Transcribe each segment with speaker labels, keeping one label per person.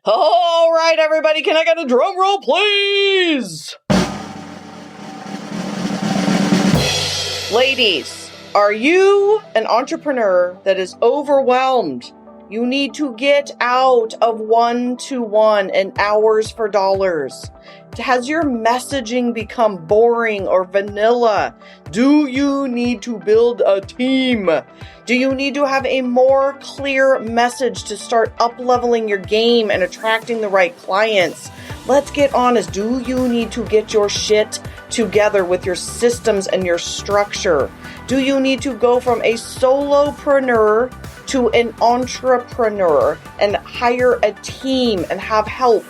Speaker 1: All right, everybody, can I get a drum roll, please? Ladies, are you an entrepreneur that is overwhelmed? You need to get out of one-to-one and hours for dollars. Has your messaging become boring or vanilla? Do you need to build a team? Do you need to have a more clear message to start up-leveling your game and attracting the right clients? Let's get honest. Do you need to get your shit together with your systems and your structure? Do you need to go from a solopreneur to an entrepreneur and hire a team and have help?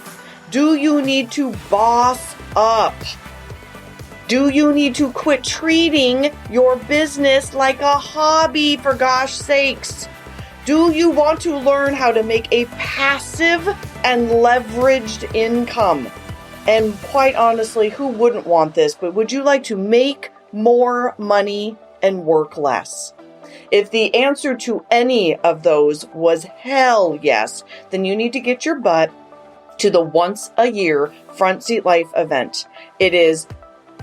Speaker 1: Do you need to boss up? Do you need to quit treating your business like a hobby, for gosh sakes? Do you want to learn how to make a passive and leveraged income? And quite honestly, who wouldn't want this? But would you like to make more money and work less? If the answer to any of those was hell yes, then you need to get your butt to the once a year Front Seat Life event. It is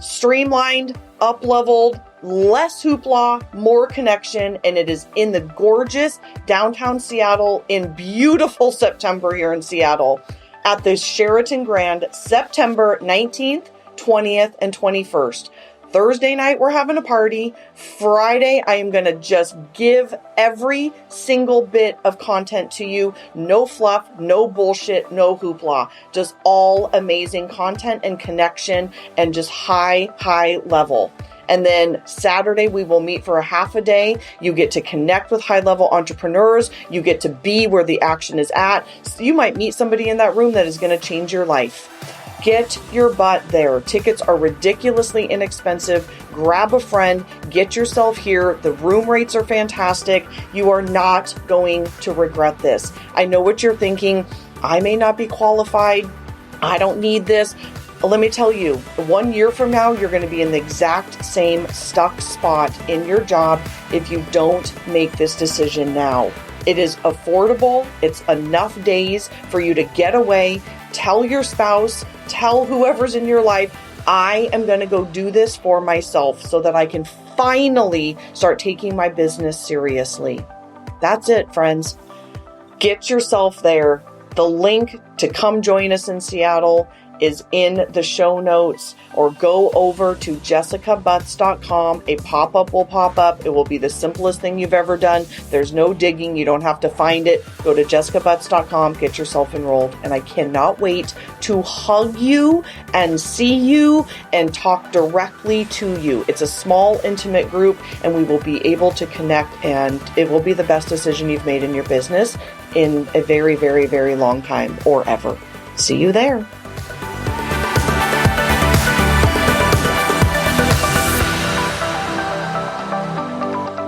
Speaker 1: streamlined, up-leveled, less hoopla, more connection, and it is in the gorgeous downtown Seattle in beautiful September here in Seattle at the Sheraton Grand, September 19th, 20th, and 21st. Thursday night, we're having a party. Friday, I am going to just give every single bit of content to you. No fluff, no bullshit, no hoopla. Just all amazing content and connection and just high level. And then Saturday, we will meet for a half a day. You get to connect with high-level entrepreneurs. You get to be where the action is at. So you might meet somebody in that room that is going to change your life. Get your butt there. Tickets are ridiculously inexpensive. Grab a friend. Get yourself here. The room rates are fantastic. You are not going to regret this. I know what you're thinking. I may not be qualified. I don't need this. Let me tell you, 1 year from now, you're going to be in the exact same stuck spot in your job if you don't make this decision now. It is affordable. It's enough days for you to get away. Tell your spouse, tell whoever's in your life, I am going to go do this for myself so that I can finally start taking my business seriously. That's it, friends. Get yourself there. The link to come join us in Seattle is in the show notes, or go over to jessicabutts.com. A pop-up will pop up. It will be the simplest thing you've ever done. There's no digging. You don't have to find it. Go to jessicabutts.com, get yourself enrolled. And I cannot wait to hug you and see you and talk directly to you. It's a small, intimate group, and we will be able to connect, and it will be the best decision you've made in your business in a very, very, very long time, or ever. See you there.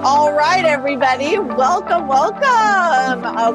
Speaker 1: All right, everybody. Welcome.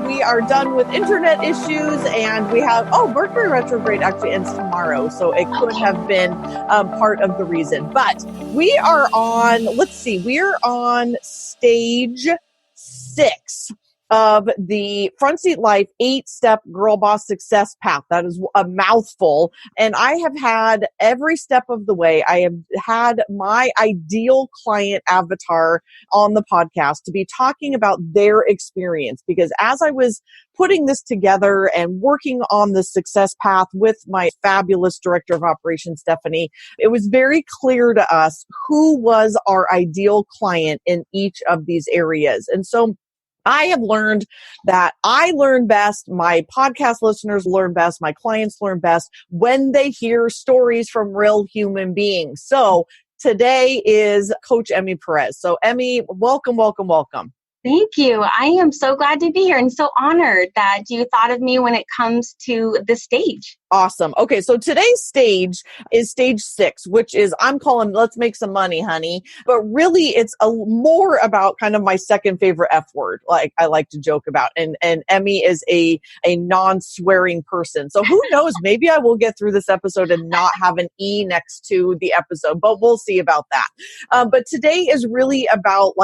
Speaker 1: We are done with internet issues, and we have, Mercury retrograde actually ends tomorrow. So it could have been part of the reason. But we are on, we're on stage 6 of the Front Seat Life 8-step girl boss success path. That is a mouthful. And I have had every step of the way. I have had my ideal client avatar on the podcast to be talking about their experience, because as I was putting this together and working on the success path with my fabulous director of operations, Stephanie, it was very clear to us who was our ideal client in each of these areas. And so I have learned that I learn best, my podcast listeners learn best, my clients learn best when they hear stories from real human beings. So today is Coach Emmy Perez. So Emmy, welcome.
Speaker 2: Thank you. I am so glad to be here and so honored that you thought of me when it comes to the stage.
Speaker 1: Awesome. Okay, so today's stage is stage 6, which is I'm calling let's make some money, honey. But really it's more about kind of my second favorite F word, like I like to joke about. And Emmy is a non-swearing person. So who knows, maybe I will get through this episode and not have an E next to the episode, but we'll see about that. But today is really about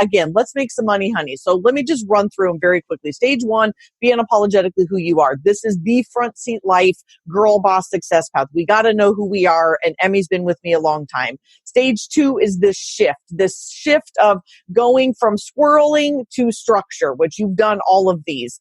Speaker 1: again, let's make some money, honey. So let me just run through them very quickly. Stage 1, be unapologetically who you are. This is the front seat life girl boss success path. We got to know who we are. And Emmy's been with me a long time. Stage 2 is this shift of going from swirling to structure, which you've done all of these.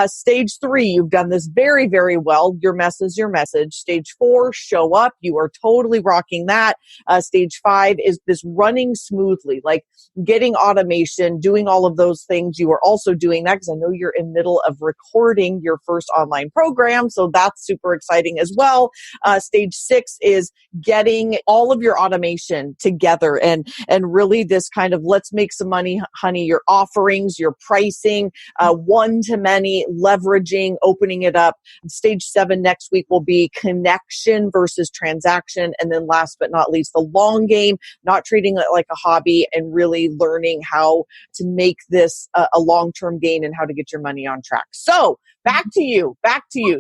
Speaker 1: Stage 3, you've done this very, very well. Your mess is your message. Stage 4, show up. You are totally rocking that. Stage 5 is this running smoothly, like getting automation, doing all of those things. You are also doing that because I know you're in middle of recording your first online program. So that's super exciting as well. Stage 6 is getting all of your automation together and really this kind of let's make some money, honey, your offerings, your pricing, one-to-many, leveraging, opening it up. Stage 7 next week will be connection versus transaction. And then last but not least, the long game, not treating it like a hobby and really learning how to make this a long-term gain and how to get your money on track. So back to you.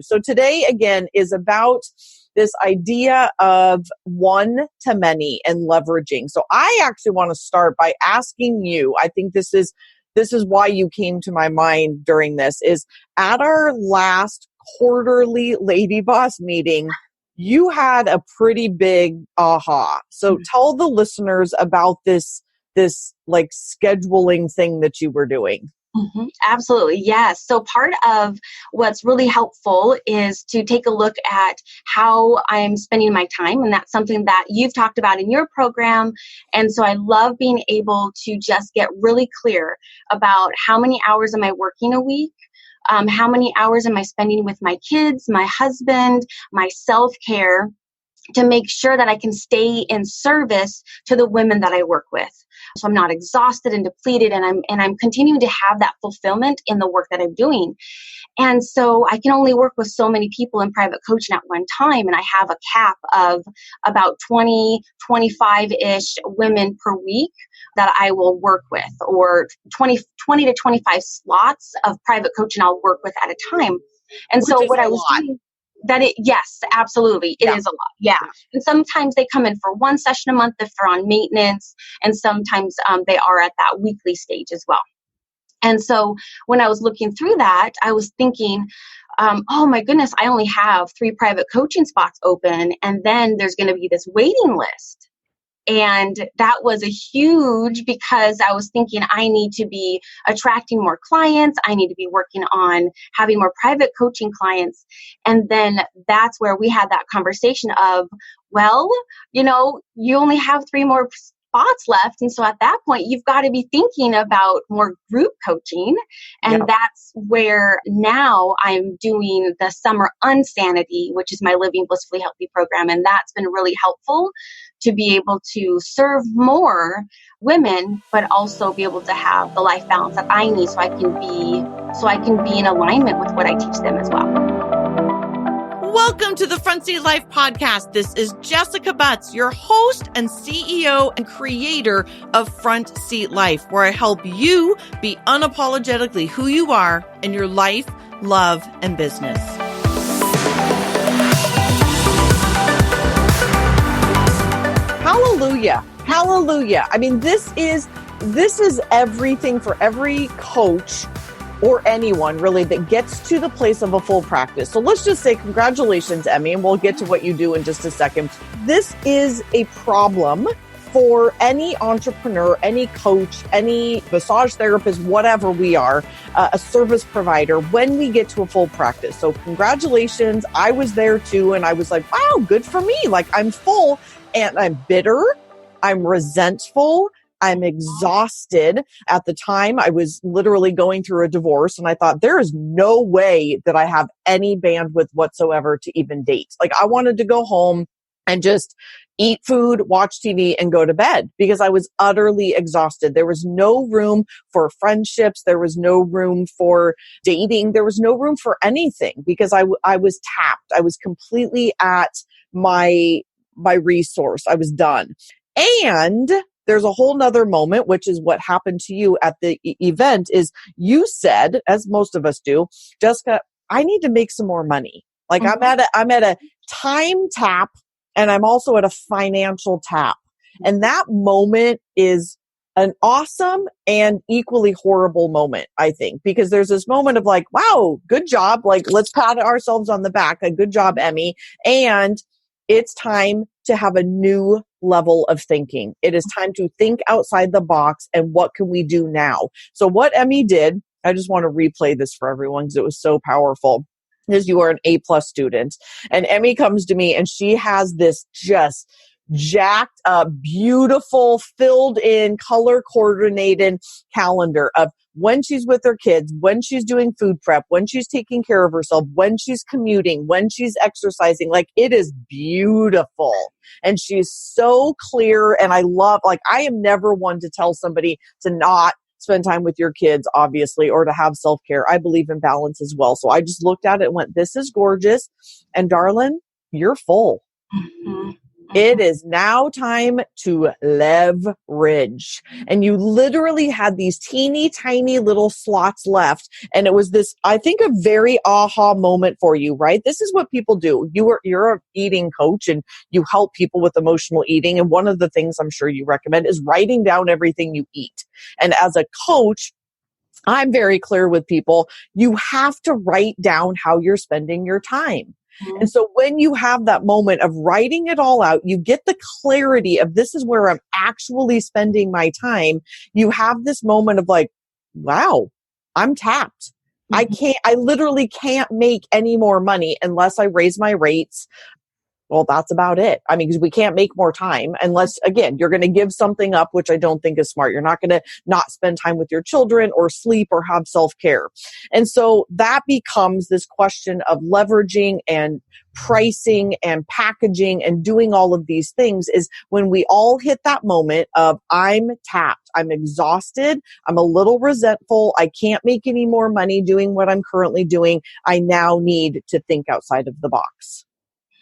Speaker 1: So today again is about this idea of one-to-many and leveraging. So I actually want to start by asking you, I think this is why you came to my mind during this, is at our last quarterly Lady Boss meeting, you had a pretty big aha. So tell the listeners about this like scheduling thing that you were doing.
Speaker 2: Mm-hmm. Absolutely. Yes. So part of what's really helpful is to take a look at how I'm spending my time. And that's something that you've talked about in your program. And so I love being able to just get really clear about how many hours am I working a week? How many hours am I spending with my kids, my husband, my self-care, to make sure that I can stay in service to the women that I work with. So I'm not exhausted and depleted, and I'm continuing to have that fulfillment in the work that I'm doing. And so I can only work with so many people in private coaching at one time. And I have a cap of about 20, 25-ish women per week that I will work with, or 20 to 25 slots of private coaching I'll work with at a time. And
Speaker 1: Which
Speaker 2: so
Speaker 1: is
Speaker 2: what
Speaker 1: a
Speaker 2: I was
Speaker 1: lot.
Speaker 2: doing, yes, absolutely. It is a lot. Yeah. And sometimes they come in for one session a month if they're on maintenance. And sometimes they are at that weekly stage as well. And so when I was looking through that, I was thinking, oh my goodness, I only have 3 private coaching spots open. And then there's going to be this waiting list. And that was a huge, because I was thinking I need to be attracting more clients. I need to be working on having more private coaching clients. And then that's where we had that conversation of, well, you only have 3 more spots left. And so at that point, you've got to be thinking about more group coaching. And that's where now I'm doing the Summer Unsanity, which is my Living Blissfully Healthy program. And that's been really helpful to be able to serve more women, but also be able to have the life balance that I need so I can be in alignment with what I teach them as well.
Speaker 1: Welcome to the Front Seat Life podcast. This is Jessica Butts, your host and CEO and creator of Front Seat Life, where I help you be unapologetically who you are in your life, love, and business. Hallelujah. Hallelujah. I mean, this is everything for every coach or anyone really that gets to the place of a full practice. So let's just say congratulations, Emmy, and we'll get to what you do in just a second. This is a problem for any entrepreneur, any coach, any massage therapist, whatever we are, a service provider, when we get to a full practice. So congratulations. I was there too. And I was like, wow, good for me. Like, I'm full and I'm bitter. I'm resentful. I'm exhausted. At the time, I was literally going through a divorce, and I thought, there is no way that I have any bandwidth whatsoever to even date. Like, I wanted to go home and just eat food, watch TV, and go to bed because I was utterly exhausted. There was no room for friendships. There was no room for dating. There was no room for anything because I was tapped. I was completely at my resource. I was done. And there's a whole nother moment, which is what happened to you at the event, is you said, as most of us do, Jessica, I need to make some more money. Like I'm at a time tap and I'm also at a financial tap. And that moment is an awesome and equally horrible moment, I think, because there's this moment of like, wow, good job. Like, let's pat ourselves on the back. A good job, Emmy. And it's time to have a new level of thinking. It is time to think outside the box and what can we do now? So what Emmy did, I just want to replay this for everyone because it was so powerful. Is you are an A+ student. And Emmy comes to me and she has this just jacked up, beautiful, filled in, color coordinated calendar of when she's with her kids, when she's doing food prep, when she's taking care of herself, when she's commuting, when she's exercising. Like, it is beautiful. And she's so clear. And I love, like, I am never one to tell somebody to not spend time with your kids, obviously, or to have self-care. I believe in balance as well. So I just looked at it and went, this is gorgeous. And darling, you're full.
Speaker 2: Mm-hmm.
Speaker 1: It is now time to leverage. And you literally had these teeny tiny little slots left. And it was this, I think, a very aha moment for you, right? This is what people do. You're an eating coach and you help people with emotional eating. And one of the things I'm sure you recommend is writing down everything you eat. And as a coach, I'm very clear with people. You have to write down how you're spending your time. And so when you have that moment of writing it all out, you get the clarity of this is where I'm actually spending my time. You have this moment of like, wow, I'm tapped. I literally can't make any more money unless I raise my rates. Well, that's about it. I mean, because we can't make more time unless, again, you're going to give something up, which I don't think is smart. You're not going to not spend time with your children or sleep or have self-care. And so that becomes this question of leveraging and pricing and packaging and doing all of these things is when we all hit that moment of I'm tapped, I'm exhausted, I'm a little resentful, I can't make any more money doing what I'm currently doing. I now need to think outside of the box.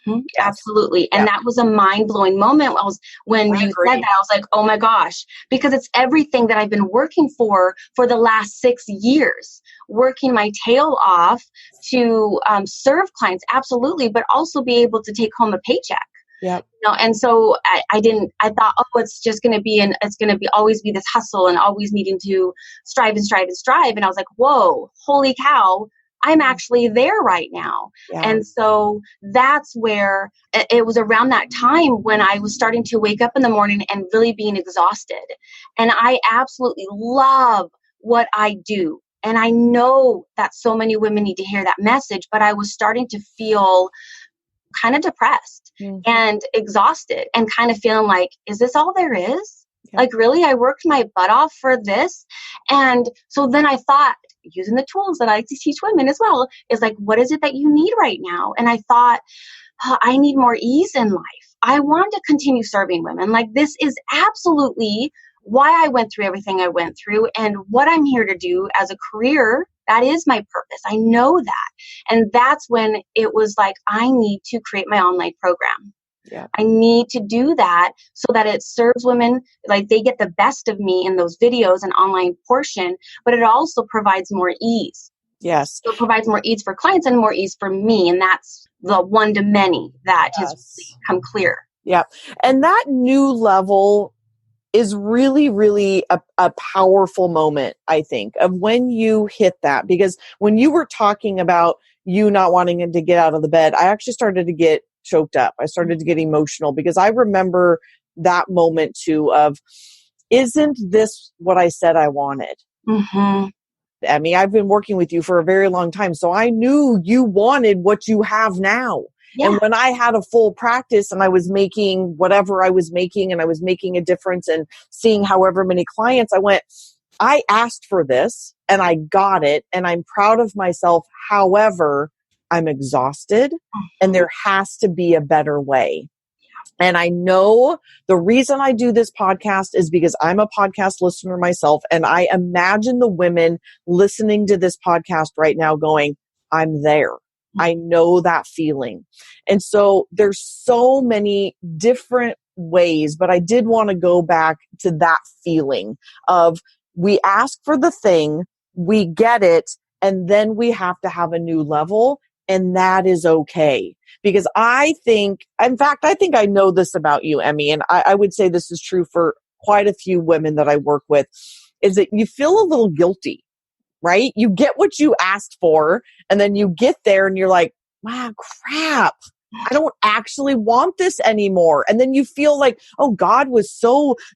Speaker 2: Yes. Absolutely. And that was a mind-blowing moment. When you said that, I was like, oh my gosh, because it's everything that I've been working for the last 6 years, working my tail off to serve clients. Absolutely. But also be able to take home a paycheck.
Speaker 1: Yeah.
Speaker 2: And so I thought, oh, it's just going to be, always be this hustle and always needing to strive and strive and strive. And I was like, whoa, holy cow. I'm actually there right now. Yeah. And so that's where it was around that time when I was starting to wake up in the morning and really being exhausted. And I absolutely love what I do. And I know that so many women need to hear that message, but I was starting to feel kind of depressed and exhausted and kind of feeling like, is this all there is? Yeah. Like, really, I worked my butt off for this. And so then I thought, using the tools that I like to teach women as well, is like, what is it that you need right now? And I thought, I need more ease in life. I want to continue serving women. Like, this is absolutely why I went through everything I went through and what I'm here to do as a career. That is my purpose. I know that. And that's when it was like, I need to create my online program. Yeah. I need to do that so that it serves women, like they get the best of me in those videos and online portion, but it also provides more ease.
Speaker 1: Yes.
Speaker 2: So it provides more ease for clients and more ease for me. And that's the one to many that has become clear.
Speaker 1: Yeah. And that new level is really, really a powerful moment, I think, of when you hit that. Because when you were talking about you not wanting to get out of the bed, I actually started to get choked up. I started to get emotional because I remember that moment too of, isn't this what I said I wanted? Mm-hmm. Emmy, I've been working with you for a very long time, so I knew you wanted what you have now. Yeah. And when I had a full practice and I was making whatever I was making and I was making a difference and seeing however many clients, I went, I asked for this and I got it and I'm proud of myself. However, I'm exhausted and there has to be a better way. And I know the reason I do this podcast is because I'm a podcast listener myself. And I imagine the women listening to this podcast right now going, I'm there. I know that feeling. And so there's so many different ways, but I did want to go back to that feeling of we ask for the thing, we get it, and then we have to have a new level. And that is okay. Because I think, in fact, I think I know this about you, Emmy, and I would say this is true for quite a few women that I work with, is that you feel a little guilty, right? You get what you asked for, and then you get there and you're like, wow, crap. I don't actually want this anymore. And then you feel like, oh, God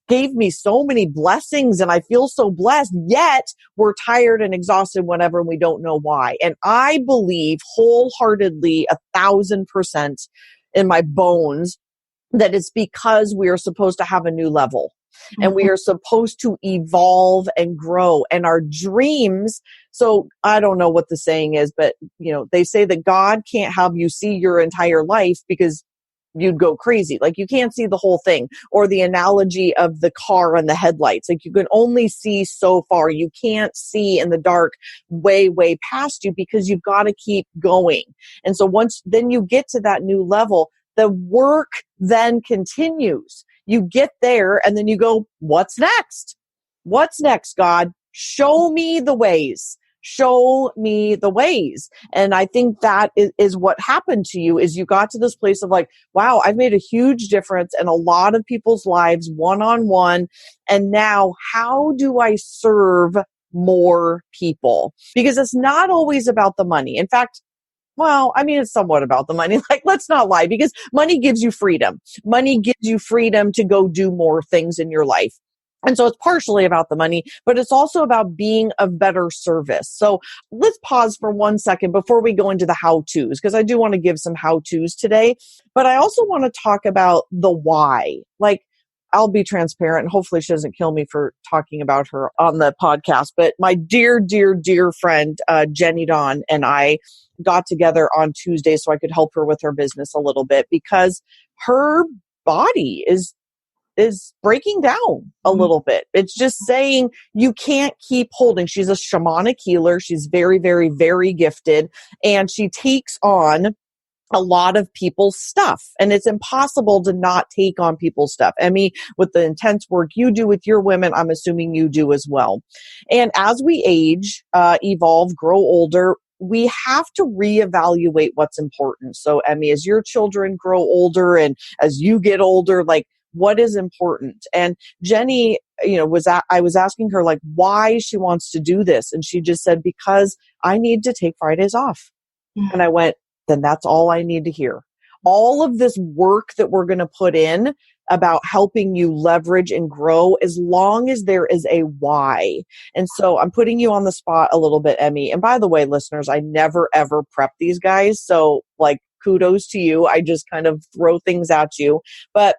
Speaker 1: gave me so many blessings and I feel so blessed, yet we're tired and exhausted whenever we don't know why. And I believe wholeheartedly 1,000% in my bones that it's because we are supposed to have a new level. And we are supposed to evolve and grow, and our dreams. So I don't know what the saying is, but they say that God can't have you see your entire life because you'd go crazy. Like you can't see the whole thing. Or the analogy of the car and the headlights. Like you can only see so far. You can't see in the dark way, way past you because you've got to keep going. And so then you get to that new level, the work then continues. You get there and then you go, what's next? What's next, God? Show me the ways. Show me the ways. And I think that is what happened to you is you got to this place of like, wow, I've made a huge difference in a lot of people's lives one-on-one. And now how do I serve more people? Because it's not always about the money. In fact, well, I mean, it's somewhat about the money. Like, let's not lie, because money gives you freedom. Money gives you freedom to go do more things in your life. And so it's partially about the money, but it's also about being of better service. So let's pause for 1 second before we go into the how-tos, because I do want to give some how-tos today, but I also want to talk about the why. Like, I'll be transparent and hopefully she doesn't kill me for talking about her on the podcast, but my dear, dear, dear friend, Jenny Dawn, and I got together on Tuesday so I could help her with her business a little bit because her body is breaking down a little bit. It's just saying you can't keep holding. She's a shamanic healer. She's very, very, very gifted, and she takes on a lot of people's stuff, and it's impossible to not take on people's stuff. Emmy, with the intense work you do with your women, I'm assuming you do as well. And as we age, evolve, grow older, we have to reevaluate what's important. So Emmy, as your children grow older and as you get older, like what is important? And Jenny, I was asking her like why she wants to do this. And she just said, because I need to take Fridays off. And I went, then that's all I need to hear. All of this work that we're going to put in about helping you leverage and grow, as long as there is a why. And so I'm putting you on the spot a little bit, Emmy. And by the way, listeners, I never, ever prep these guys. So like kudos to you. I just kind of throw things at you. But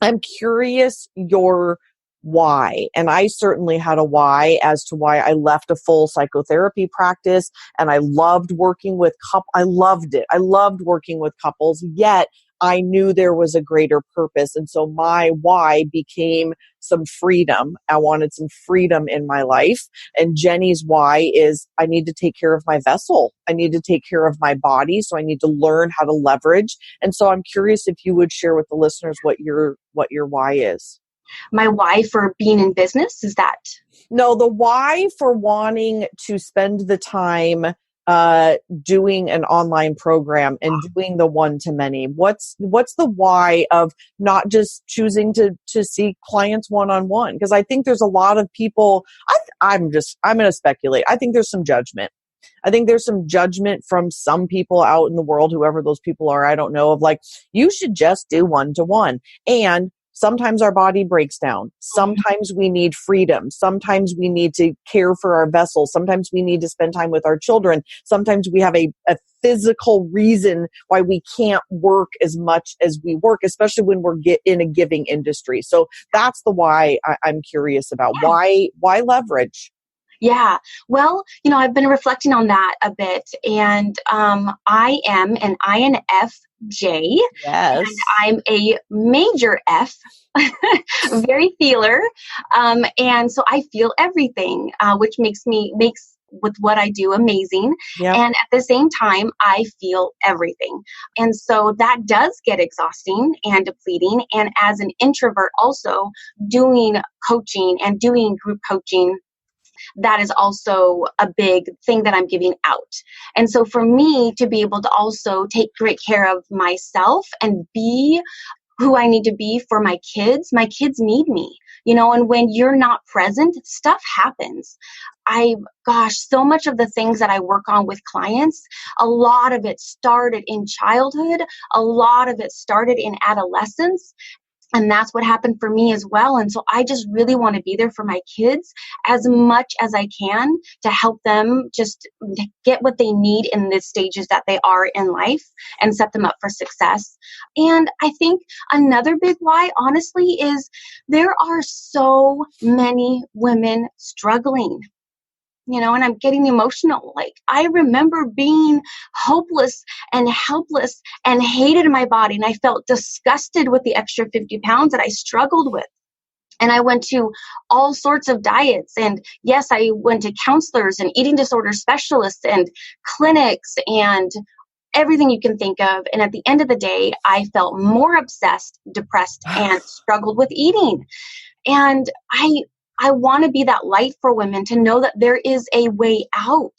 Speaker 1: I'm curious your why. And I certainly had a why as to why I left a full psychotherapy practice. And I loved working with I loved it. I loved working with couples, yet I knew there was a greater purpose. And so my why became some freedom. I wanted some freedom in my life. And Jenny's why is I need to take care of my vessel. I need to take care of my body. So I need to learn how to leverage. And so I'm curious if you would share with the listeners what your why is.
Speaker 2: My why for being in business, is that?
Speaker 1: No, the why for wanting to spend the time doing an online program and doing the one-to-many. What's the why of not just choosing to see clients one-on-one? Because I think there's a lot of people, I'm going to speculate. I think there's some judgment. I think there's some judgment from some people out in the world, whoever those people are, I don't know, of like, you should just do one-to-one. And sometimes our body breaks down. Sometimes we need freedom. Sometimes we need to care for our vessel. Sometimes we need to spend time with our children. Sometimes we have a physical reason why we can't work as much as we work, especially when we're in a giving industry. So that's the why I'm curious about. Why leverage?
Speaker 2: Yeah. Well, I've been reflecting on that a bit, and I am an INFJ, and
Speaker 1: Yes.
Speaker 2: I'm a major F, very feeler, and so I feel everything, which makes with what I do amazing.
Speaker 1: Yep.
Speaker 2: And at the same time, I feel everything, and so that does get exhausting and depleting. And as an introvert, also doing coaching and doing group coaching, that is also a big thing that I'm giving out. And so for me to be able to also take great care of myself and be who I need to be for my kids need me, and when you're not present, stuff happens. Gosh, so much of the things that I work on with clients, a lot of it started in childhood, a lot of it started in adolescence, and that's what happened for me as well. And so I just really want to be there for my kids as much as I can to help them just get what they need in the stages that they are in life and set them up for success. And I think another big why, honestly, is there are so many women struggling, and I'm getting emotional. Like, I remember being hopeless and helpless and hated my body. And I felt disgusted with the extra 50 pounds that I struggled with. And I went to all sorts of diets. And yes, I went to counselors and eating disorder specialists and clinics and everything you can think of. And at the end of the day, I felt more obsessed, depressed, and struggled with eating. And I want to be that light for women to know that there is a way out.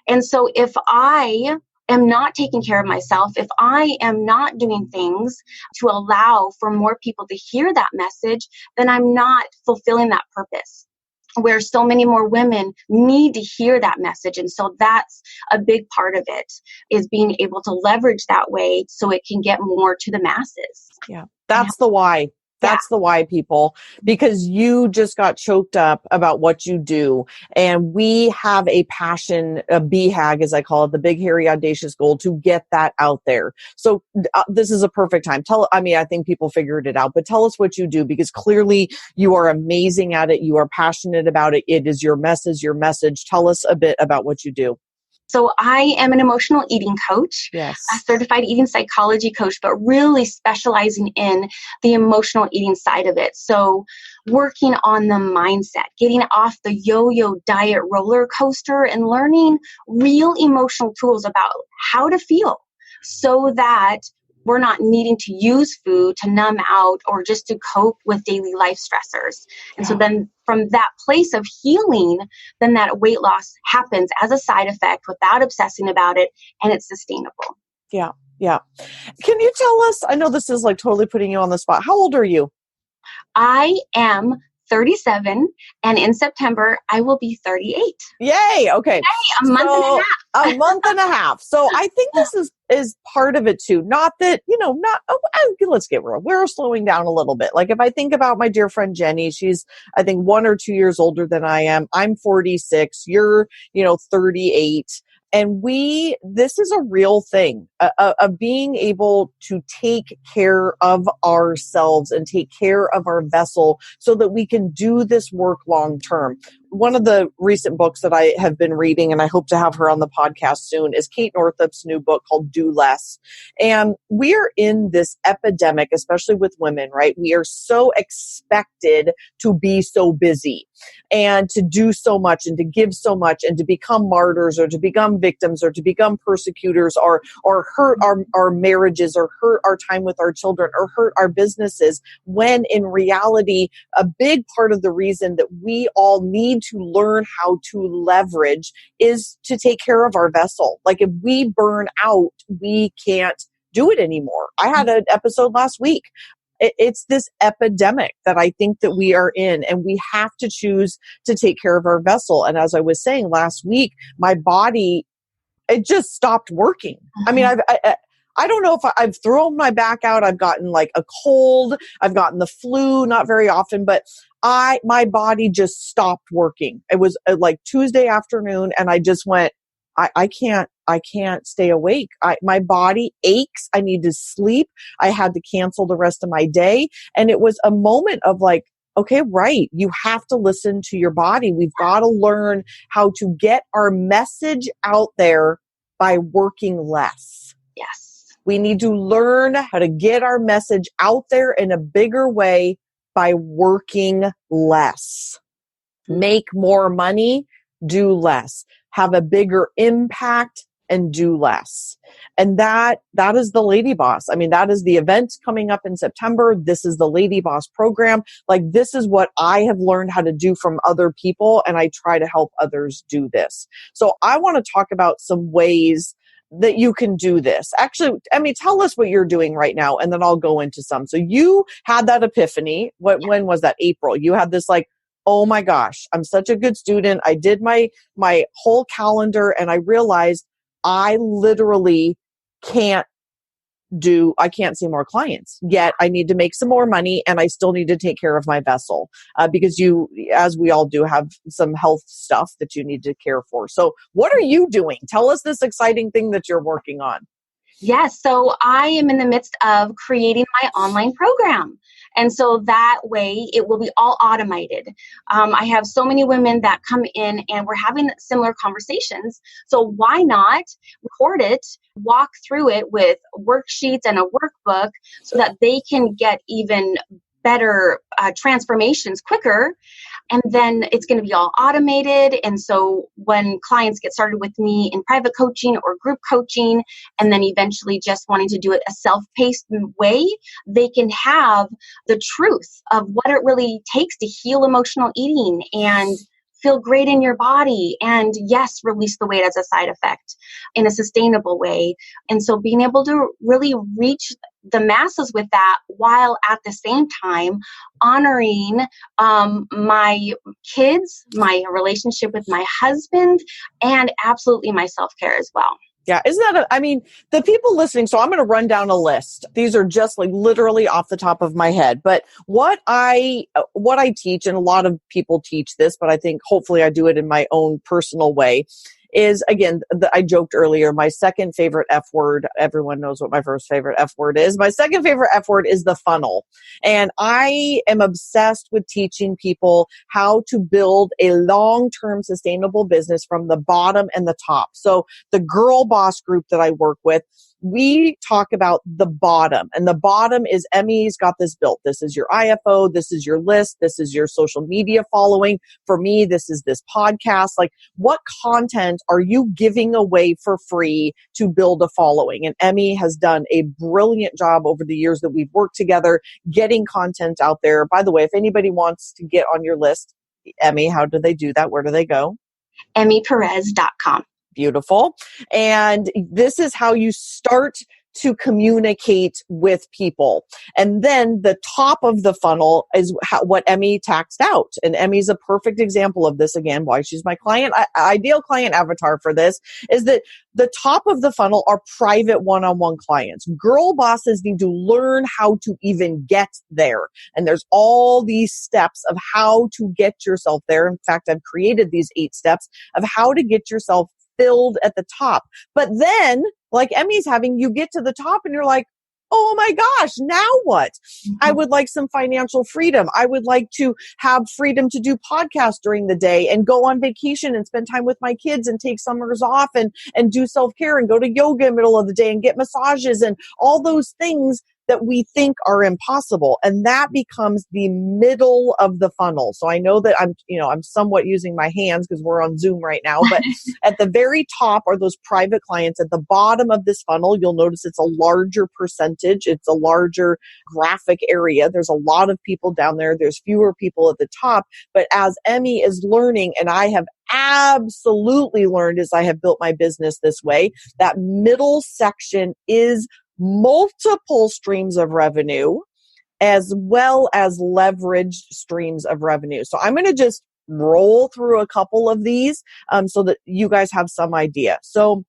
Speaker 2: And so if I am not taking care of myself, if I am not doing things to allow for more people to hear that message, then I'm not fulfilling that purpose, where so many more women need to hear that message. And so that's a big part of it, is being able to leverage that way so it can get more to the masses.
Speaker 1: Yeah. That's the why. That's the why, people, because you just got choked up about what you do. And we have a passion, a BHAG, as I call it, the big, hairy, audacious goal, to get that out there. So this is a perfect time. I think people figured it out, but tell us what you do, because clearly you are amazing at it. You are passionate about it. It is your message. Tell us a bit about what you do.
Speaker 2: So I am an emotional eating coach,
Speaker 1: yes,
Speaker 2: a certified eating psychology coach, but really specializing in the emotional eating side of it. So working on the mindset, getting off the yo-yo diet roller coaster and learning real emotional tools about how to feel so that we're not needing to use food to numb out or just to cope with daily life stressors. And so then from that place of healing, then that weight loss happens as a side effect without obsessing about it, and it's sustainable.
Speaker 1: Yeah. Yeah. Can you tell us, I know this is like totally putting you on the spot. How old are you?
Speaker 2: I am 37, and in September, I will be 38.
Speaker 1: Yay. Okay.
Speaker 2: Yay, a month and a half.
Speaker 1: A month and a half. So I think this is part of it too. Not that, let's get real. We're slowing down a little bit. Like if I think about my dear friend Jenny, she's, I think 1 or 2 years older than I am. I'm 46. You're, 38. And this is a real thing of being able to take care of ourselves and take care of our vessel so that we can do this work long term. One of the recent books that I have been reading, and I hope to have her on the podcast soon, is Kate Northup's new book called Do Less. And we are in this epidemic, especially with women, right? We are so expected to be so busy and to do so much and to give so much and to become martyrs or to become victims or to become persecutors or hurt our marriages or hurt our time with our children or hurt our businesses, when in reality, a big part of the reason that we all need to learn how to leverage is to take care of our vessel. Like if we burn out, we can't do it anymore. I had an episode last week. It's this epidemic that I think that we are in, and we have to choose to take care of our vessel. And as I was saying last week, my body, it just stopped working. I mean, I don't know if I've thrown my back out. I've gotten like a cold. I've gotten the flu, not very often, but my body just stopped working. It was like Tuesday afternoon, and I just went, I can't stay awake. My body aches. I need to sleep. I had to cancel the rest of my day. And it was a moment of like, Okay, right. You have to listen to your body. We've got to learn how to get our message out there by working less.
Speaker 2: Yes.
Speaker 1: We need to learn how to get our message out there in a bigger way by working less. Make more money, do less. Have a bigger impact and do less. And that is the Lady Boss. I mean, that is the event coming up in September. This is the Lady Boss program. Like, this is what I have learned how to do from other people, and I try to help others do this. So I want to talk about some ways that you can do this. Actually, Emmy, tell us what you're doing right now, and then I'll go into some. So you had that epiphany. When was that? April. You had this like, oh my gosh, I'm such a good student. I did my whole calendar, and I realized I literally I can't see more clients, yet I need to make some more money, and I still need to take care of my vessel because you, as we all do, have some health stuff that you need to care for. So what are you doing? Tell us this exciting thing that you're working on.
Speaker 2: Yes, so I am in the midst of creating my online program. And so that way it will be all automated. I have so many women that come in and we're having similar conversations. So why not record it, walk through it with worksheets and a workbook so that they can get even better transformations quicker. And then it's going to be all automated. And so when clients get started with me in private coaching or group coaching, and then eventually just wanting to do it a self-paced way, they can have the truth of what it really takes to heal emotional eating and feel great in your body. And yes, release the weight as a side effect in a sustainable way. And so being able to really reach the masses with that while at the same time honoring my kids, my relationship with my husband, and absolutely my self-care as well.
Speaker 1: Yeah, isn't that I mean, the people listening, so I'm going to run down a list. These are just like literally off the top of my head. But what I teach, and a lot of people teach this, but I think hopefully I do it in my own personal way, is, again, I joked earlier, my second favorite F word, everyone knows what my first favorite F word is. My second favorite F word is the funnel. And I am obsessed with teaching people how to build a long-term sustainable business from the bottom and the top. So the Girl Boss group that I work with, we talk about the bottom, and the bottom is Emmy's got this built. This is your IFO. This is your list. This is your social media following. For me, this is this podcast. Like, what content are you giving away for free to build a following? And Emmy has done a brilliant job over the years that we've worked together, getting content out there. By the way, if anybody wants to get on your list, Emmy, how do they do that? Where do they go?
Speaker 2: EmmyPerez.com.
Speaker 1: Beautiful. And this is how you start to communicate with people. And then the top of the funnel is what Emmy taxed out. And Emmy's a perfect example of this. Again, why she's my ideal client avatar for this is that the top of the funnel are private one-on-one clients. Girl bosses need to learn how to even get there. And there's all these steps of how to get yourself there. In fact, I've created these 8 steps of how to get yourself filled at the top. But then, like Emmy's having, you get to the top and you're like, oh my gosh, now what? I would like some financial freedom. I would like to have freedom to do podcasts during the day and go on vacation and spend time with my kids and take summers off and do self-care and go to yoga in the middle of the day and get massages and all those things that we think are impossible. And that becomes the middle of the funnel. So I know that I'm somewhat using my hands because we're on Zoom right now, but at the very top are those private clients. At the bottom of this funnel, you'll notice it's a larger percentage. It's a larger graphic area. There's a lot of people down there. There's fewer people at the top. But as Emmy is learning, and I have absolutely learned as I have built my business this way, that middle section is multiple streams of revenue as well as leveraged streams of revenue. So I'm going to just roll through a couple of these so that you guys have some idea. So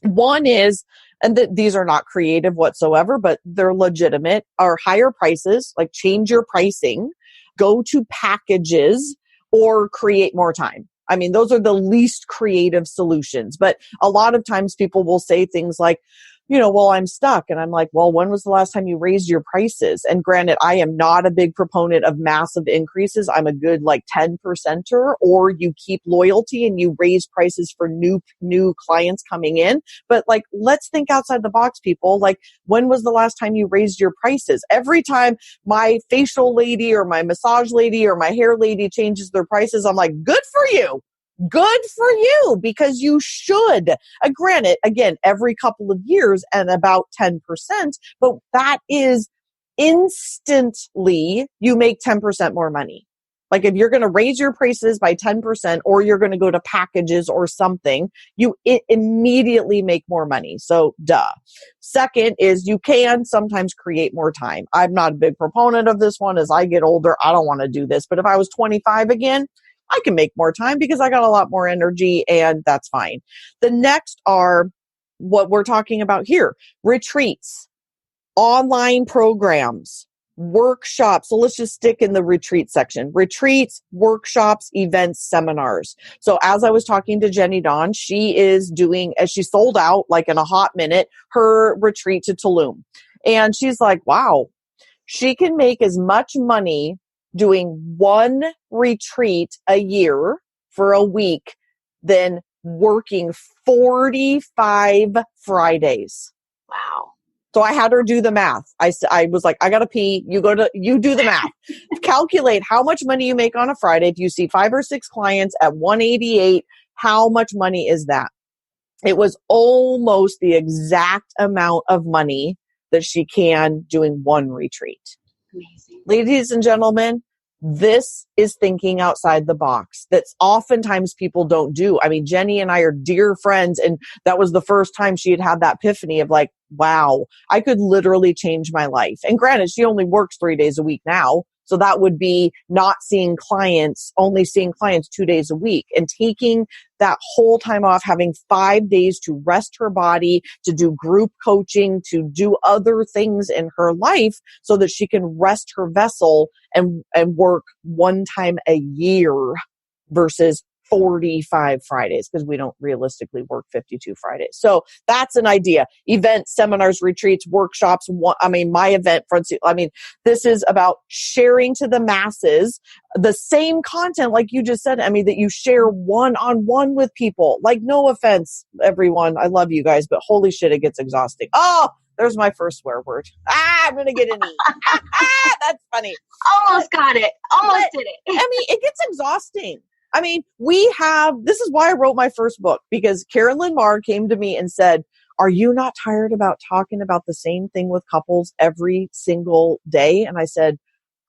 Speaker 1: one is, and these are not creative whatsoever, but they're legitimate, are higher prices, like change your pricing, go to packages, or create more time. I mean, those are the least creative solutions. But a lot of times people will say things like, well, I'm stuck. And I'm like, well, when was the last time you raised your prices? And granted, I am not a big proponent of massive increases. I'm a good like 10%er, or you keep loyalty and you raise prices for new clients coming in. But like, let's think outside the box, people. Like, when was the last time you raised your prices? Every time my facial lady or my massage lady or my hair lady changes their prices, I'm like, good for you. Good for you, because you should. Granted, again, every couple of years and about 10%, but that is instantly you make 10% more money. Like if you're going to raise your prices by 10% or you're going to go to packages or something, you immediately make more money. So duh. Second is you can sometimes create more time. I'm not a big proponent of this one. As I get older, I don't want to do this. But if I was 25 again, I can make more time because I got a lot more energy, and that's fine. The next are what we're talking about here: retreats, online programs, workshops. So let's just stick in the retreat section: retreats, workshops, events, seminars. So as I was talking to Jenny Dawn, she is doing, as she sold out like in a hot minute, her retreat to Tulum. And she's like, wow, she can make as much money doing one retreat a year for a week than working 45 Fridays.
Speaker 2: Wow.
Speaker 1: So I had her do the math. I was like, I got to pee. You do the math. Calculate how much money you make on a Friday. If you see 5 or 6 clients at 188, how much money is that? It was almost the exact amount of money that she can doing one retreat.
Speaker 2: Amazing.
Speaker 1: Ladies and gentlemen, this is thinking outside the box. That's oftentimes people don't do. I mean, Jenny and I are dear friends, and that was the first time she had that epiphany of like, wow, I could literally change my life. And granted, she only works 3 days a week now. So that would be not seeing clients, only seeing clients 2 days a week, and taking that whole time off, having 5 days to rest her body, to do group coaching, to do other things in her life so that she can rest her vessel and work one time a year versus 45 Fridays, because we don't realistically work 52 Fridays. So that's an idea. Events, seminars, retreats, workshops. My event, this is about sharing to the masses the same content, like you just said, Emmy, that you share one-on-one with people. Like, no offense, everyone. I love you guys, but holy shit, it gets exhausting. Oh, there's my first swear word. I'm going to get an E. That's funny.
Speaker 2: Almost got it. Almost did it.
Speaker 1: It gets exhausting. This is why I wrote my first book, because Carolyn Marr came to me and said, are you not tired about talking about the same thing with couples every single day? And I said,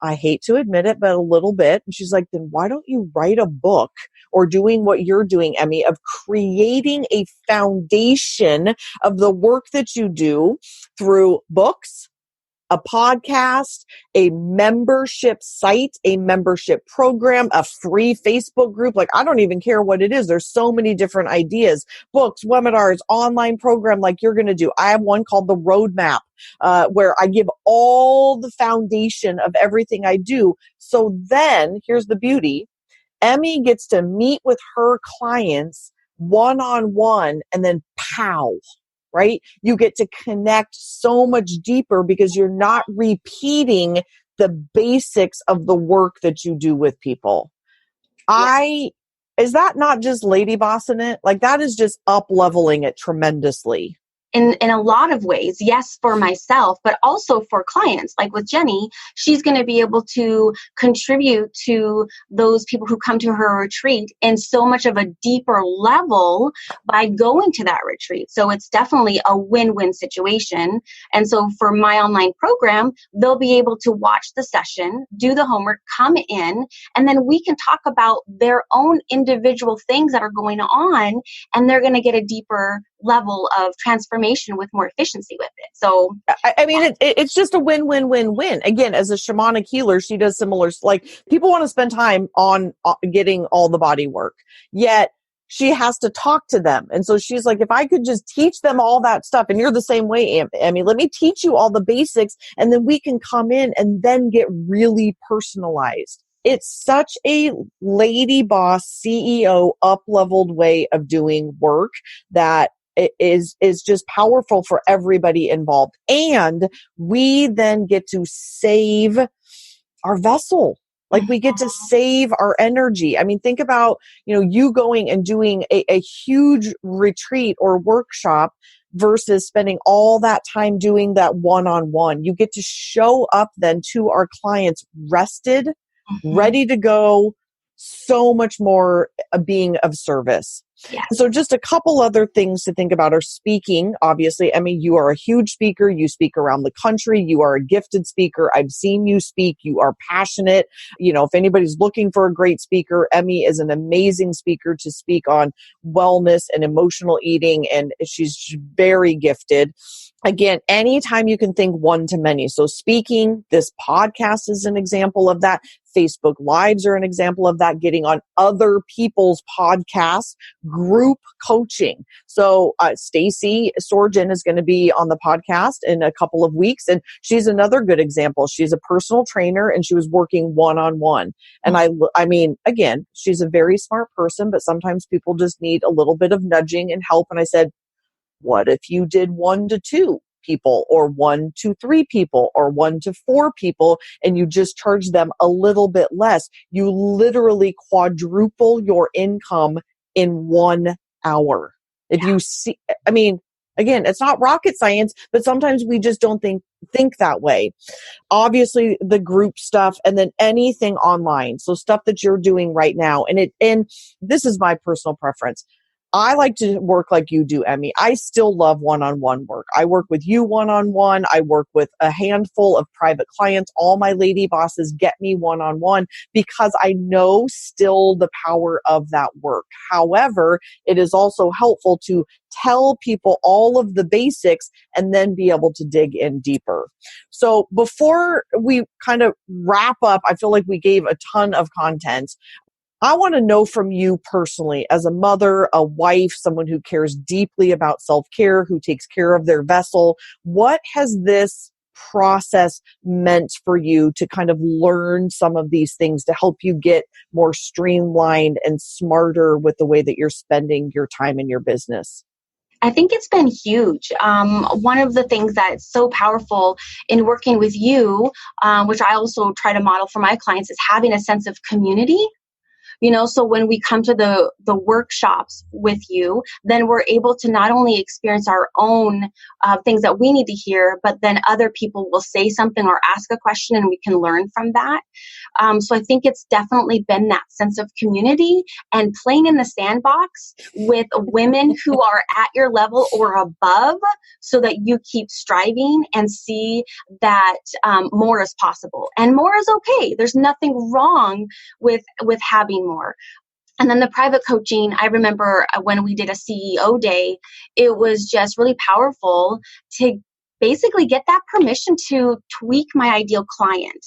Speaker 1: I hate to admit it, but a little bit. And she's like, then why don't you write a book, or doing what you're doing, Emmy, of creating a foundation of the work that you do through books, a podcast, a membership site, a membership program, a free Facebook group. Like, I don't even care what it is. There's so many different ideas: books, webinars, online program like you're going to do. I have one called The Roadmap, where I give all the foundation of everything I do. So then here's the beauty. Emmy gets to meet with her clients one-on-one, and then pow, right? You get to connect so much deeper because you're not repeating the basics of the work that you do with people. Yeah. Is that not just lady bossing it? Like, that is just up leveling it tremendously.
Speaker 2: In a lot of ways, yes, for myself, but also for clients. Like with Jenny, she's going to be able to contribute to those people who come to her retreat in so much of a deeper level by going to that retreat. So it's definitely a win-win situation. And so for my online program, they'll be able to watch the session, do the homework, come in, and then we can talk about their own individual things that are going on, and they're going to get a deeper level of transformation with more efficiency with it. So
Speaker 1: it's just a win-win-win-win. Again, as a shamanic healer, she does similar, like, people want to spend time on getting all the body work, yet she has to talk to them. And so she's like, if I could just teach them all that stuff, and you're the same way, Emmy, let me teach you all the basics, and then we can come in and then get really personalized. It's such a lady boss, CEO, up-leveled way of doing work that is just powerful for everybody involved. And we then get to save our vessel. Like we get to save our energy. I mean, think about, you going and doing a huge retreat or workshop versus spending all that time doing that one-on-one. You get to show up then to our clients rested, ready to go, so much more being of service.
Speaker 2: Yes.
Speaker 1: So just a couple other things to think about are speaking. Obviously, Emmy, you are a huge speaker. You speak around the country. You are a gifted speaker. I've seen you speak. You are passionate. If anybody's looking for a great speaker, Emmy is an amazing speaker to speak on wellness and emotional eating, and she's very gifted. Again, anytime you can think one to many. So speaking, this podcast is an example of that. Facebook Lives are an example of that, getting on other people's podcasts, group coaching. So Stacy Sorgen is going to be on the podcast in a couple of weeks, and she's another good example. She's a personal trainer, and she was working one-on-one. And I mean, again, she's a very smart person, but sometimes people just need a little bit of nudging and help. And I said, what if you did 1 to 2 people, or 1 to 3 people, or 1 to 4 people, and you just charge them a little bit less? You literally quadruple your income in 1 hour. If you see, I mean, again, it's not rocket science, but sometimes we just don't think that way. Obviously the group stuff, and then anything online. So stuff that you're doing right now. And this is my personal preference. I like to work like you do, Emmy. I still love one-on-one work. I work with you one-on-one. I work with a handful of private clients. All my lady bosses get me one-on-one because I know still the power of that work. However, it is also helpful to tell people all of the basics and then be able to dig in deeper. So before we kind of wrap up, I feel like we gave a ton of content. I want to know from you personally, as a mother, a wife, someone who cares deeply about self-care, who takes care of their vessel, what has this process meant for you to kind of learn some of these things to help you get more streamlined and smarter with the way that you're spending your time in your business?
Speaker 2: I think it's been huge. One of the things that's so powerful in working with you, which I also try to model for my clients, is having a sense of community. So when we come to the workshops with you, then we're able to not only experience our own things that we need to hear, but then other people will say something or ask a question and we can learn from that. So I think it's definitely been that sense of community and playing in the sandbox with women who are at your level or above, so that you keep striving and see that more is possible and more is okay. There's nothing wrong with having more. And then the private coaching, I remember when we did a CEO day, it was just really powerful to basically get that permission to tweak my ideal client.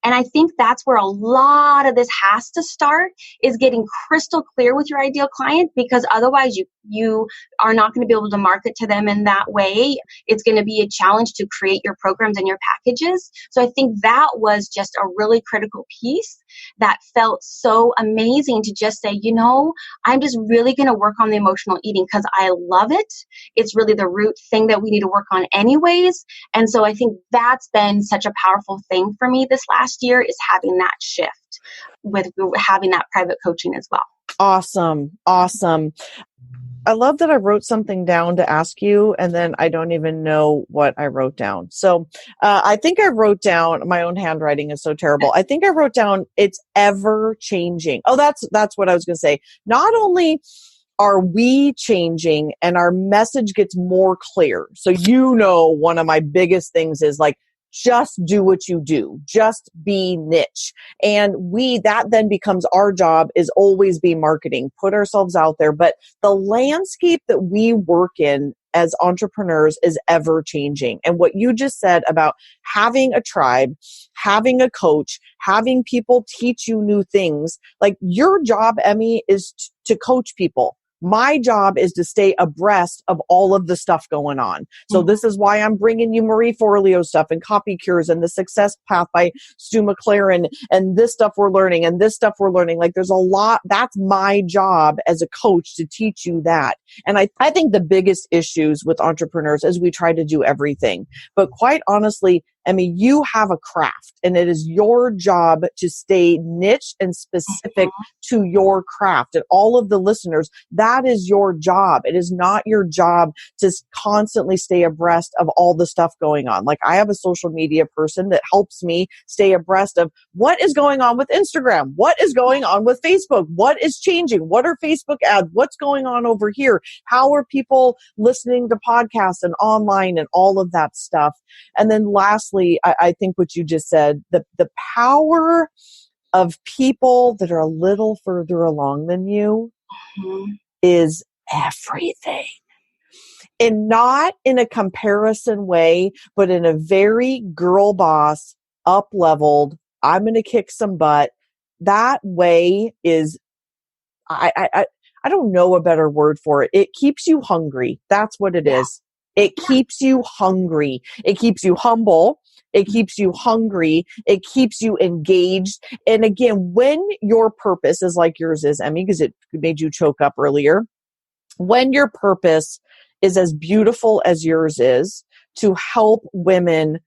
Speaker 2: And I think that's where a lot of this has to start, is getting crystal clear with your ideal client, because otherwise you are not going to be able to market to them in that way. It's going to be a challenge to create your programs and your packages. So I think that was just a really critical piece that felt so amazing to just say, I'm just really going to work on the emotional eating because I love it. It's really the root thing that we need to work on anyways. And so I think that's been such a powerful thing for me this last year, is having that shift with having that private coaching as well.
Speaker 1: Awesome. I love that I wrote something down to ask you, and then I don't even know what I wrote down. So I think I wrote down, my own handwriting is so terrible. I think I wrote down, it's ever changing. Oh, that's what I was going to say. Not only are we changing and our message gets more clear. So, one of my biggest things is like, just do what you do. Just be niche. And that then becomes our job, is always be marketing, put ourselves out there. But the landscape that we work in as entrepreneurs is ever changing. And what you just said about having a tribe, having a coach, having people teach you new things, like your job, Emmy, is to coach people. My job is to stay abreast of all of the stuff going on. So this is why I'm bringing you Marie Forleo stuff and Copy Cures and the Success Path by Stu McLaren and this stuff we're learning and this stuff we're learning. Like there's a lot. That's my job as a coach to teach you that. And I think the biggest issues with entrepreneurs is we try to do everything. But quite honestly, I mean, you have a craft and it is your job to stay niche and specific to your craft. And all of the listeners, that is your job. It is not your job to constantly stay abreast of all the stuff going on. Like I have a social media person that helps me stay abreast of what is going on with Instagram, what is going on with Facebook, what is changing, what are Facebook ads, what's going on over here, how are people listening to podcasts and online and all of that stuff. And then lastly, I think what you just said, the power of people that are a little further along than you is everything. And not in a comparison way, but in a very girl boss, up-leveled, I'm going to kick some butt. That way is, I don't know a better word for it. It keeps you hungry. That's what it is. It keeps you hungry. It keeps you humble. It keeps you hungry. It keeps you engaged. And again, when your purpose is like yours is, Emmy, because it made you choke up earlier, when your purpose is as beautiful as yours is to help women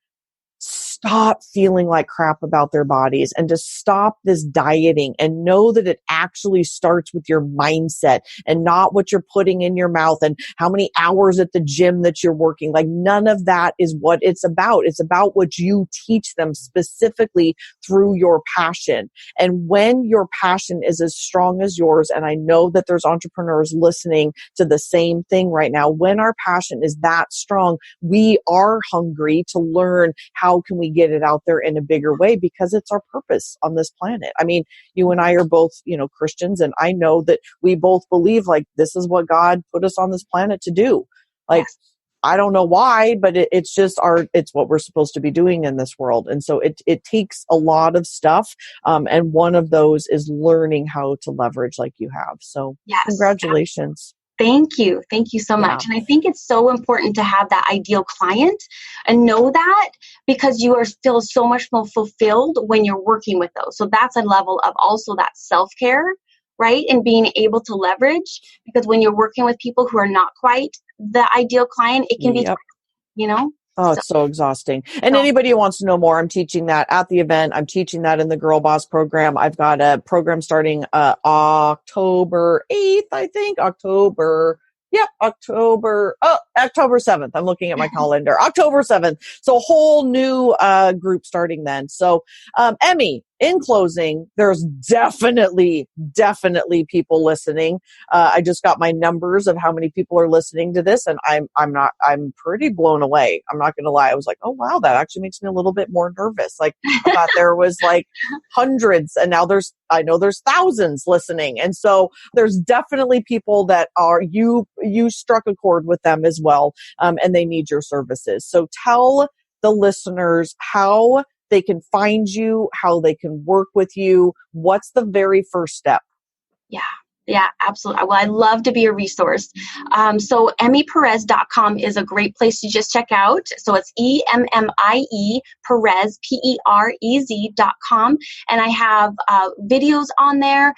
Speaker 1: stop feeling like crap about their bodies and to stop this dieting and know that it actually starts with your mindset and not what you're putting in your mouth and how many hours at the gym that you're working. Like none of that is what it's about. It's about what you teach them specifically through your passion. And when your passion is as strong as yours, and I know that there's entrepreneurs listening to the same thing right now, when our passion is that strong, we are hungry to learn how can we get it out there in a bigger way because it's our purpose on this planet. I mean, you and I are both, Christians, and I know that we both believe like this is what God put us on this planet to do. Like, I don't know why, but it's just it's what we're supposed to be doing in this world. And so it takes a lot of stuff. And one of those is learning how to leverage like you have. So congratulations.
Speaker 2: Thank you. Thank you so much. And I think it's so important to have that ideal client and know that because you feel so much more fulfilled when you're working with those. So that's a level of also that self-care, right? And being able to leverage because when you're working with people who are not quite the ideal client, it can be,
Speaker 1: Oh, it's so exhausting. And anybody who wants to know more, I'm teaching that at the event. I'm teaching that in the Girl Boss program. I've got a program starting October 8th, I think. October 7th. I'm looking at my calendar. October 7th. So a whole new group starting then. So Emmy, in closing, there's definitely people listening. I just got my numbers of how many people are listening to this, and I'm pretty blown away. I'm not going to lie. I was like, oh wow, that actually makes me a little bit more nervous. Like I thought there was like hundreds, and now I know there's thousands listening. And so there's definitely people that you struck a chord with them as well, and they need your services. So tell the listeners how they can find you, how they can work with you. What's the very first step?
Speaker 2: Yeah, absolutely. Well, I love to be a resource. So emmyperez.com is a great place to just check out. So it's EMMIE Perez, PEREZ.com. And I have videos on there,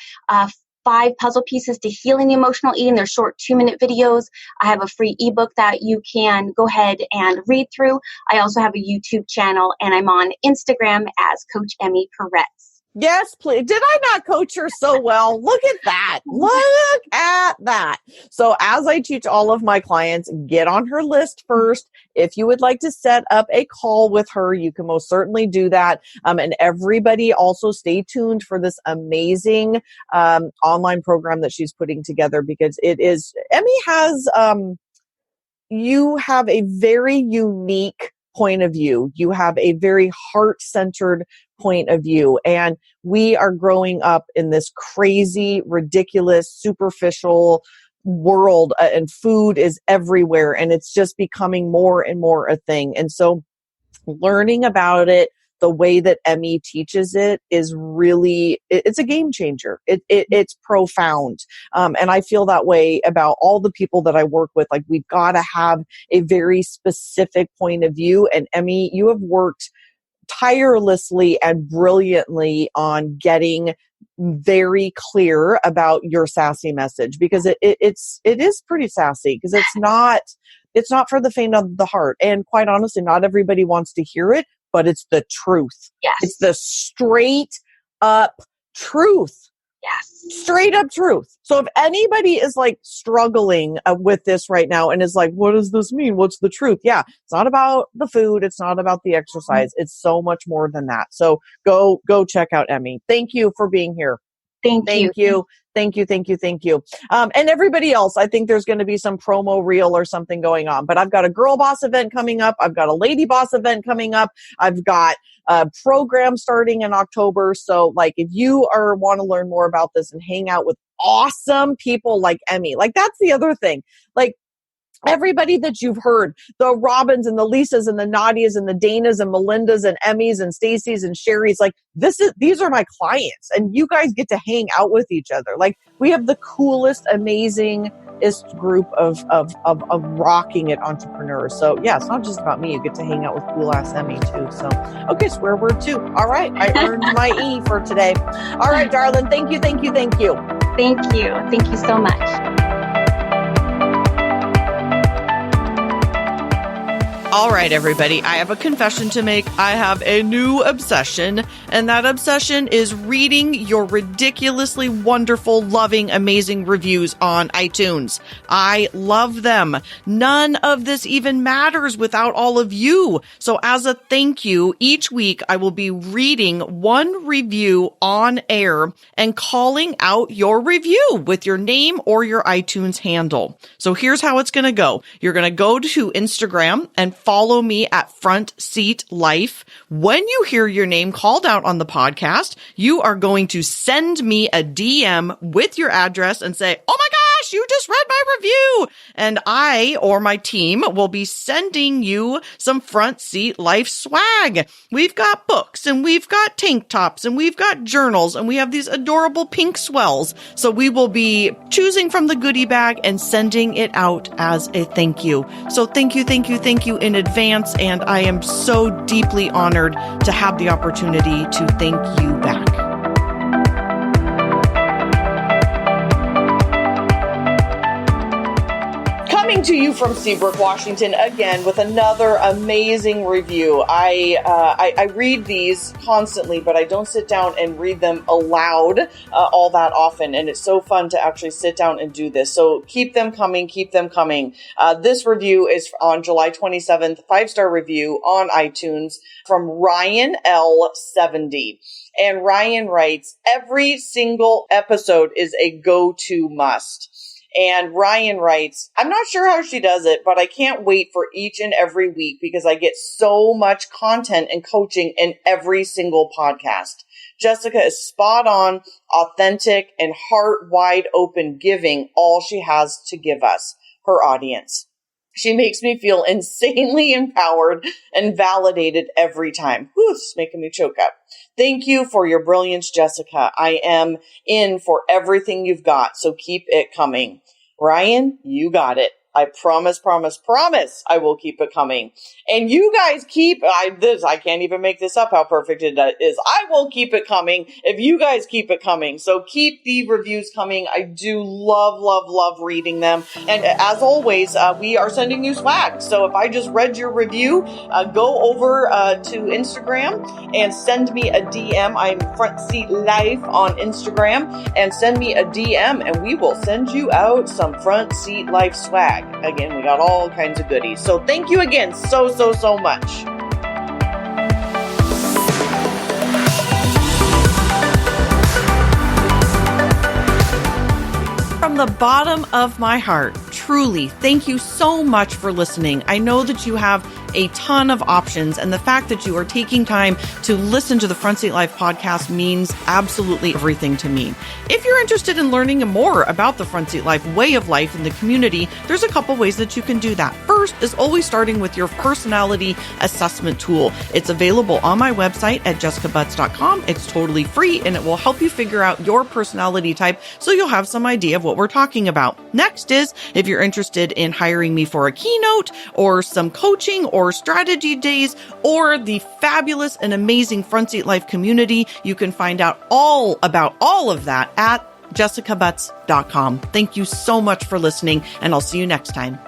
Speaker 2: 5 puzzle pieces to healing emotional eating. They're short 2-minute videos. I have a free ebook that you can go ahead and read through. I also have a YouTube channel and I'm on Instagram as Coach Emmy Perez.
Speaker 1: Yes, please. Did I not coach her so well? Look at that. Look at that. So as I teach all of my clients, get on her list first. If you would like to set up a call with her, you can most certainly do that. And everybody also stay tuned for this amazing online program that she's putting together because Emmy has, you have a very unique point of view. You have a very heart-centered point of view. And we are growing up in this crazy, ridiculous, superficial world, and food is everywhere. And it's just becoming more and more a thing. And so learning about it, the way that Emmy teaches it is really, it's a game changer. It's profound. And I feel that way about all the people that I work with. Like, we've got to have a very specific point of view. And Emmy, you have worked tirelessly and brilliantly on getting very clear about your sassy message, because it is pretty sassy, because it's not for the faint of the heart. And quite honestly, not everybody wants to hear it, but it's the truth.
Speaker 2: Yes.
Speaker 1: It's the straight up truth.
Speaker 2: Yes.
Speaker 1: Straight up truth. So if anybody is like struggling with this right now and is like, what does this mean? What's the truth? Yeah. It's not about the food. It's not about the exercise. It's so much more than that. So go check out Emmy. Thank you for being here.
Speaker 2: Thank you.
Speaker 1: Thank you. And everybody else, I think there's going to be some promo reel or something going on, but I've got a girl boss event coming up. I've got a lady boss event coming up. I've got a program starting in October. So like, if you want to learn more about this and hang out with awesome people like Emmy, like that's the other thing. Like, everybody that you've heard, the Robins and the Lisas and the Nadias and the Danas and Melindas and Emmys and Stacys and Sherry's, like these are my clients, and you guys get to hang out with each other. Like, we have the coolest, amazingest group of rocking it entrepreneurs. So yeah, it's not just about me. You get to hang out with cool ass Emmy too. So, okay, swear word 2. All right. I earned my E for today. All right, darling. Thank you.
Speaker 2: Thank you so much.
Speaker 1: All right, everybody, I have a confession to make. I have a new obsession, and that obsession is reading your ridiculously wonderful, loving, amazing reviews on iTunes. I love them. None of this even matters without all of you. So as a thank you, each week I will be reading one review on air and calling out your review with your name or your iTunes handle. So here's how it's going to go. You're going to go to Instagram and follow me at Front Seat Life. When you hear your name called out on the podcast, you are going to send me a DM with your address and say, oh my gosh, you just read my review. And I or my team will be sending you some Front Seat Life swag. We've got books, and we've got tank tops, and we've got journals, and we have these adorable pink swells. So we will be choosing from the goodie bag and sending it out as a thank you. So thank you in advance, and I am so deeply honored to have the opportunity to thank you back. Coming to you from Seabrook, Washington, again with another amazing review. I read these constantly, but I don't sit down and read them aloud all that often, and it's so fun to actually sit down and do this. So keep them coming. This review is on July 27th, 5-star review on iTunes from Ryan L70. And Ryan writes, every single episode is a go-to must. And Ryan writes, I'm not sure how she does it, but I can't wait for each and every week because I get so much content and coaching in every single podcast. Jessica is spot on, authentic, and heart wide open, giving all she has to give us, her audience. She makes me feel insanely empowered and validated every time. Whew, this is making me choke up. Thank you for your brilliance, Jessica. I am in for everything you've got, so keep it coming. Ryan, you got it. I promise, I will keep it coming. And you guys I can't even make this up how perfect it is. I will keep it coming if you guys keep it coming. So keep the reviews coming. I do love reading them. And as always, we are sending you swag. So if I just read your review, go over to Instagram and send me a DM. I'm Front Seat Life on Instagram, and send me a DM and we will send you out some Front Seat Life swag. Again, we got all kinds of goodies. So thank you again so much. From the bottom of my heart, truly, thank you so much for listening. I know that you have a ton of options. And the fact that you are taking time to listen to the Front Seat Life podcast means absolutely everything to me. If you're interested in learning more about the Front Seat Life way of life in the community, there's a couple ways that you can do that. First is always starting with your personality assessment tool. It's available on my website at jessicabutts.com. It's totally free and it will help you figure out your personality type so you'll have some idea of what we're talking about. Next is if you're interested in hiring me for a keynote or some coaching or strategy days or the fabulous and amazing Front Seat Life community, you can find out all about all of that at jessicabutts.com. Thank you so much for listening, and I'll see you next time.